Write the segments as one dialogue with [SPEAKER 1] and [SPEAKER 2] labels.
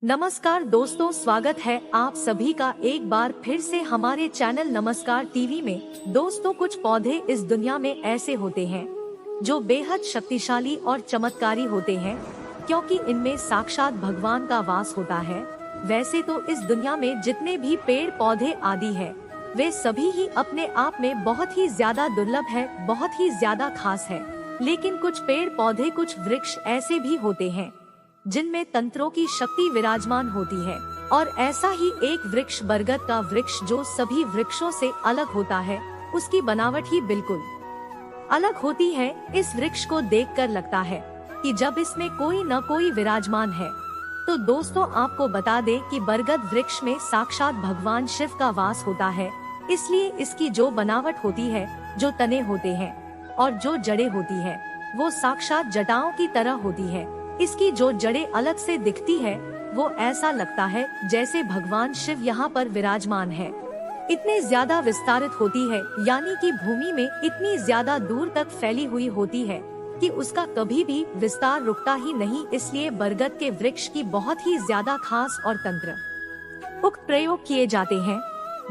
[SPEAKER 1] नमस्कार दोस्तों, स्वागत है आप सभी का एक बार फिर से हमारे चैनल नमस्कार टीवी में। दोस्तों, कुछ पौधे इस दुनिया में ऐसे होते हैं जो बेहद शक्तिशाली और चमत्कारी होते हैं, क्योंकि इनमें साक्षात भगवान का वास होता है। वैसे तो इस दुनिया में जितने भी पेड़ पौधे आदि है, वे सभी ही अपने आप में बहुत ही ज्यादा दुर्लभ है, बहुत ही ज्यादा खास है। लेकिन कुछ पेड़ पौधे, कुछ वृक्ष ऐसे भी होते हैं जिनमें तंत्रों की शक्ति विराजमान होती है। और ऐसा ही एक वृक्ष बरगद का वृक्ष, जो सभी वृक्षों से अलग होता है। उसकी बनावट ही बिल्कुल अलग होती है। इस वृक्ष को देखकर लगता है कि जब इसमें कोई न कोई विराजमान है। तो दोस्तों, आपको बता दें कि बरगद वृक्ष में साक्षात भगवान शिव का वास होता है। इसलिए इसकी जो बनावट होती है, जो तने होते हैं और जो जड़ें होती है, वो साक्षात जटाओं की तरह होती है। इसकी जो जड़ें अलग से दिखती है, वो ऐसा लगता है जैसे भगवान शिव यहाँ पर विराजमान है। इतने ज्यादा विस्तारित होती है, यानी कि भूमि में इतनी ज्यादा दूर तक फैली हुई होती है कि उसका कभी भी विस्तार रुकता ही नहीं। इसलिए बरगद के वृक्ष की बहुत ही ज्यादा खास और तंत्र उक्त प्रयोग किए जाते हैं,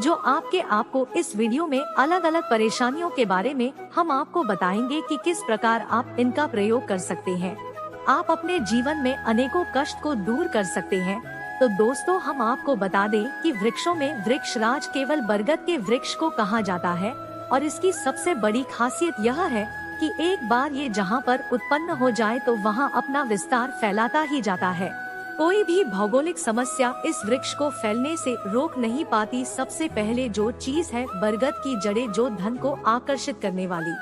[SPEAKER 1] जो आपको इस वीडियो में अलग अलग परेशानियों के बारे में हम आपको बताएंगे कि किस प्रकार आप इनका प्रयोग कर सकते हैं। आप अपने जीवन में अनेकों कष्ट को दूर कर सकते हैं। तो दोस्तों, हम आपको बता दें कि वृक्षों में वृक्ष राज केवल बरगद के वृक्ष को कहा जाता है। और इसकी सबसे बड़ी खासियत यह है कि एक बार ये जहाँ पर उत्पन्न हो जाए तो वहाँ अपना विस्तार फैलाता ही जाता है। कोई भी भौगोलिक समस्या इस वृक्ष को फैलने से रोक नहीं पाती। सबसे पहले जो चीज है बरगद की जड़ें, जो धन को आकर्षित करने वाली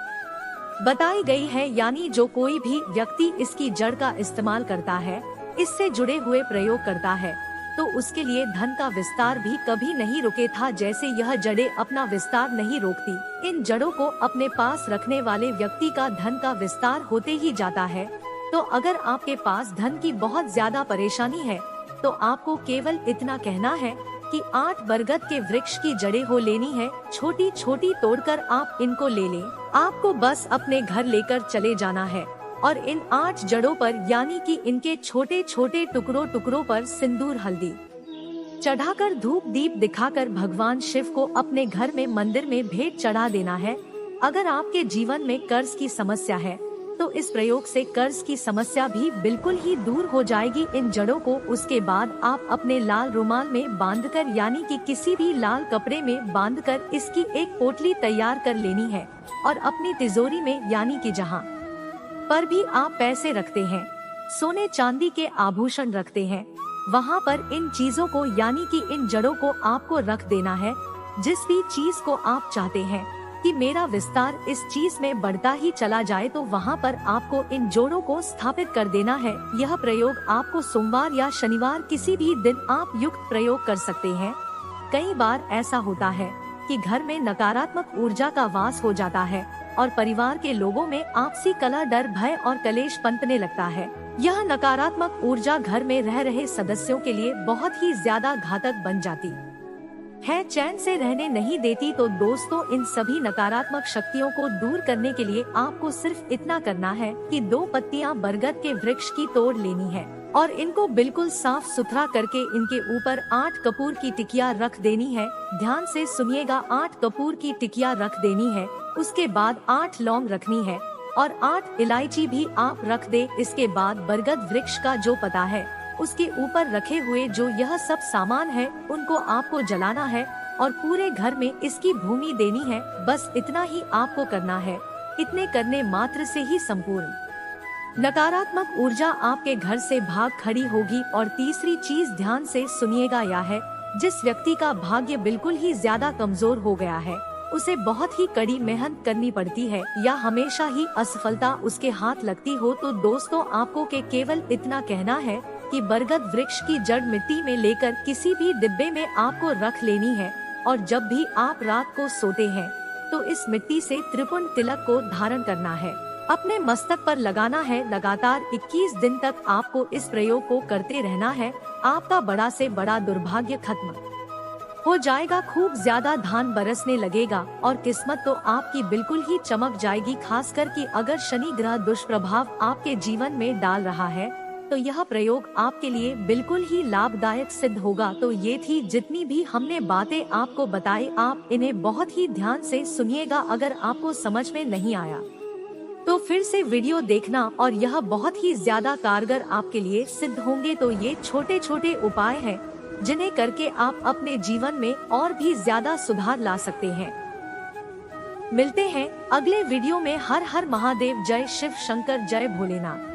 [SPEAKER 1] बताई गई है। यानी जो कोई भी व्यक्ति इसकी जड़ का इस्तेमाल करता है, इससे जुड़े हुए प्रयोग करता है, तो उसके लिए धन का विस्तार भी कभी नहीं रुके था। जैसे यह जड़ें अपना विस्तार नहीं रोकती, इन जड़ों को अपने पास रखने वाले व्यक्ति का धन का विस्तार होते ही जाता है। तो अगर आपके पास धन की बहुत ज्यादा परेशानी है, तो आपको केवल इतना कहना है कि 8 बरगद के वृक्ष की जड़ें हो लेनी है। छोटी छोटी तोड़कर आप इनको ले लें। आपको बस अपने घर लेकर चले जाना है और इन 8 जड़ों पर, यानी कि इनके छोटे छोटे टुकड़ों पर सिंदूर हल्दी चढ़ाकर, धूप दीप दिखाकर भगवान शिव को अपने घर में मंदिर में भेंट चढ़ा देना है। अगर आपके जीवन में कर्ज की समस्या है, तो इस प्रयोग से कर्ज की समस्या भी बिल्कुल ही दूर हो जाएगी। इन जड़ों को उसके बाद आप अपने लाल रुमाल में बांधकर, यानी कि किसी भी लाल कपड़े में बांधकर इसकी एक पोटली तैयार कर लेनी है। और अपनी तिजोरी में, यानी कि जहाँ पर भी आप पैसे रखते हैं, सोने चांदी के आभूषण रखते हैं, वहाँ पर इन चीजों को, यानी कि इन जड़ों को आपको रख देना है। जिस भी चीज को आप चाहते हैं कि मेरा विस्तार इस चीज में बढ़ता ही चला जाए, तो वहाँ पर आपको इन जोड़ों को स्थापित कर देना है। यह प्रयोग आपको सोमवार या शनिवार किसी भी दिन आप युक्त प्रयोग कर सकते हैं। कई बार ऐसा होता है कि घर में नकारात्मक ऊर्जा का वास हो जाता है और परिवार के लोगों में आपसी कलह, डर, भय और कलेश पनपने लगता है। यह नकारात्मक ऊर्जा घर में रह रहे सदस्यों के लिए बहुत ही ज्यादा घातक बन जाती है, चैन से रहने नहीं देती। तो दोस्तों, इन सभी नकारात्मक शक्तियों को दूर करने के लिए आपको सिर्फ इतना करना है कि 2 पत्तियां बरगद के वृक्ष की तोड़ लेनी है और इनको बिल्कुल साफ सुथरा करके इनके ऊपर 8 कपूर की टिकिया रख देनी है। ध्यान से सुनिएगा, 8 कपूर की टिकिया रख देनी है। उसके बाद 8 लौंग रखनी है और 8 इलायची भी आप रख दे। इसके बाद बरगद वृक्ष का जो पत्ता है, उसके ऊपर रखे हुए जो यह सब सामान है, उनको आपको जलाना है और पूरे घर में इसकी भूमि देनी है। बस इतना ही आपको करना है। इतने करने मात्र से ही संपूर्ण नकारात्मक ऊर्जा आपके घर से भाग खड़ी होगी। और तीसरी चीज ध्यान से सुनिएगा, यह है जिस व्यक्ति का भाग्य बिल्कुल ही ज्यादा कमजोर हो गया है, उसे बहुत ही कड़ी मेहनत करनी पड़ती है या हमेशा ही असफलता उसके हाथ लगती हो, तो दोस्तों, आपको केवल इतना कहना है कि बरगद वृक्ष की जड़ मिट्टी में लेकर किसी भी डिब्बे में आपको रख लेनी है। और जब भी आप रात को सोते हैं, तो इस मिट्टी से त्रिपुंड तिलक को धारण करना है, अपने मस्तक पर लगाना है। लगातार 21 दिन तक आपको इस प्रयोग को करते रहना है। आपका बड़ा से बड़ा दुर्भाग्य खत्म हो जाएगा, खूब ज्यादा धान बरसने लगेगा और किस्मत तो आपकी बिल्कुल ही चमक जाएगी। खासकर कि अगर शनि ग्रह दुष्प्रभाव आपके जीवन में डाल रहा है, तो यह प्रयोग आपके लिए बिल्कुल ही लाभदायक सिद्ध होगा। तो ये थी जितनी भी हमने बातें आपको बताई, आप इन्हें बहुत ही ध्यान से सुनिएगा। अगर आपको समझ में नहीं आया तो फिर से वीडियो देखना, और यह बहुत ही ज्यादा कारगर आपके लिए सिद्ध होंगे। तो ये छोटे छोटे उपाय हैं जिन्हें करके आप अपने जीवन में और भी ज्यादा सुधार ला सकते हैं। मिलते हैं अगले वीडियो में। हर हर महादेव, जय शिव शंकर, जय भोलेनाथ।